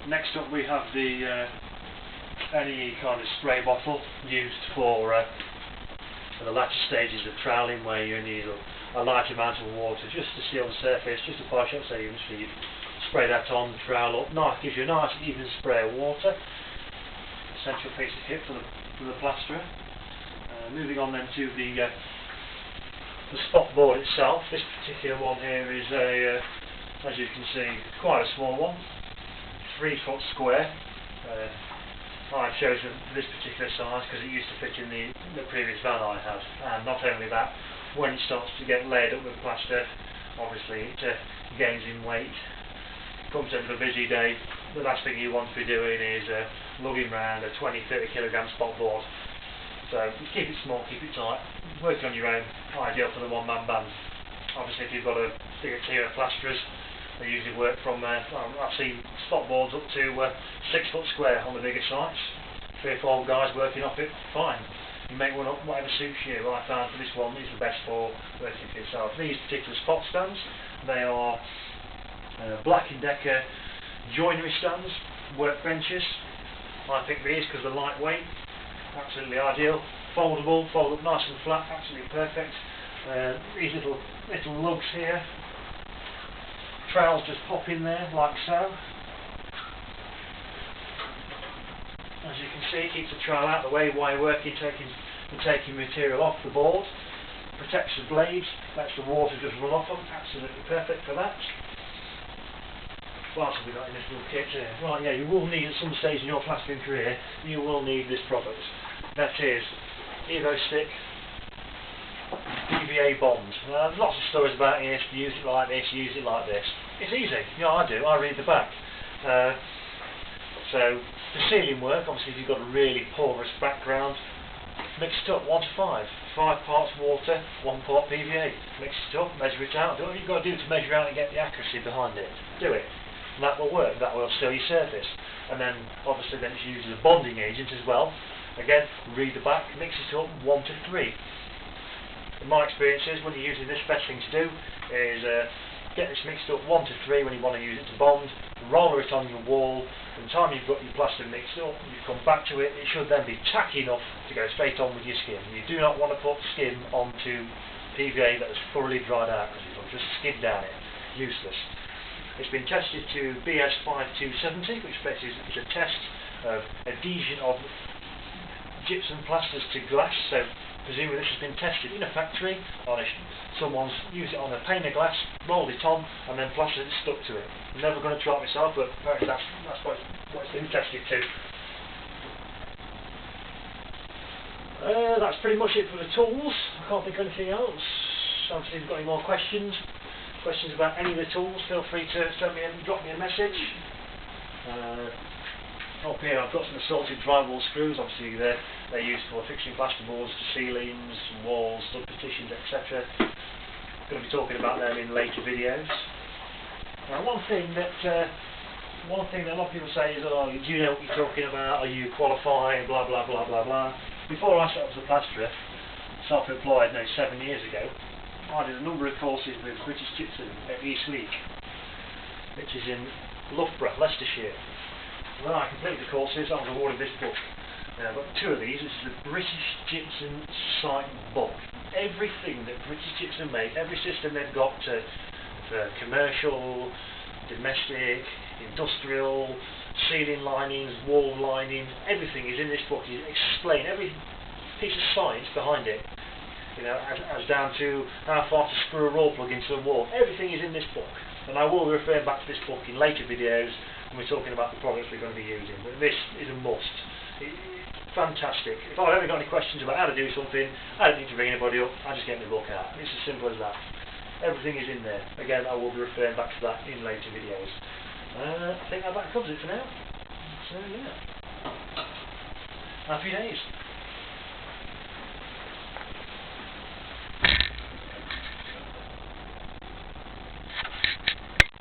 Next up we have the any kind of spray bottle used for the latter stages of troweling, where you need a large amount of water just to seal the surface, just to polish up, so you spray that on, trowel up, nice, gives you a nice even spray of water. Essential piece of kit for the plasterer. Moving on then to the spot board itself. This particular one here is as you can see, quite a small one, 3 foot square. I've chosen this particular size because it used to fit in the previous van I had, and not only that, when it starts to get laid up with plaster, obviously it gains in weight. Comes to the end of a busy day, the last thing you want to be doing is lugging around a 20-30 kilogram spot board. So keep it small, keep it tight, work on your own, ideal for the one-man band. Obviously if you've got a bigger tier of plasterers, they usually work from, I've seen spot boards up to 6 foot square on the bigger sites. 3 or 4 guys working off it, fine. You make one up, whatever suits you. I found for this one is the best for working for yourself. These particular spot stands, they are Black & Decker joinery stands, workbenches. I picked these because they're lightweight, absolutely ideal. Foldable, fold up nice and flat, absolutely perfect. These little lugs here, trowels just pop in there like so. As you can see, keeps the trowel out of the way while you're working, taking material off the board. Protects the blades, lets the water just run off them, absolutely perfect for that. What else have we got in this little kit here? Right, yeah, you will need at some stage in your plastering career, you will need this product. That is Evo Stick PVA bond. Lots of stories about this, use it like this, use it like this. It's easy, yeah, I do, I read the back. So, the sealing work, obviously if you've got a really porous background, mix it up 1 to 5. 5 parts water, 1 part PVA. Mix it up, measure it out, do what you've got to do to measure out and get the accuracy behind it. Do it. And that will work, that will seal your surface. And then, obviously then it's used as a bonding agent as well. Again, read the back, mix it up 1 to 3. In my experience is, when you're using this, best thing to do is get this mixed up 1 to 3 when you want to use it to bond, roller it on your wall, and the time you've got your plaster mixed up, you come back to it, it should then be tacky enough to go straight on with your skin. You do not want to put skin onto PVA that has thoroughly dried out, because it'll just skid down it. Useless. It's been tested to BS5270, which basically is a test of adhesion of gypsum plasters to glass, so presumably this has been tested in a factory, someone's used it on a pane of glass, rolled it on, and then plastered it stuck to it. I'm never going to try it myself, but apparently that's what it's been tested to. That's pretty much it for the tools. I can't think of anything else. Obviously, if you've got any more questions about any of the tools, feel free to drop me a message. Up here I've got some assorted drywall screws. Obviously they're used for fixing plasterboards to ceilings, walls, stud partitions, etc. Going to be talking about them in later videos. Now one thing that a lot of people say is, oh, do you know what you're talking about? Are you qualified? Blah blah blah blah blah. Before I set up as a plasterer, self-employed now 7 years ago, I did a number of courses with British Gypsum at East Leek, which is in Loughborough, Leicestershire. When I completed the courses, I was awarded this book. I've got 2 of these. This is the British Gypsum Site Book. Everything that British Gypsum make, every system they've got for commercial, domestic, industrial, ceiling linings, wall linings, everything is in this book. You explain every piece of science behind it. You know, as down to how far to screw a roll plug into a wall. Everything is in this book. And I will refer back to this book in later videos when we're talking about the products we're going to be using. But this is a must. Fantastic. If I've ever got any questions about how to do something, I don't need to ring anybody up, I just get my book out. It's as simple as that. Everything is in there. Again, I will be referring back to that in later videos. I think that covers it for now. So yeah. Happy days.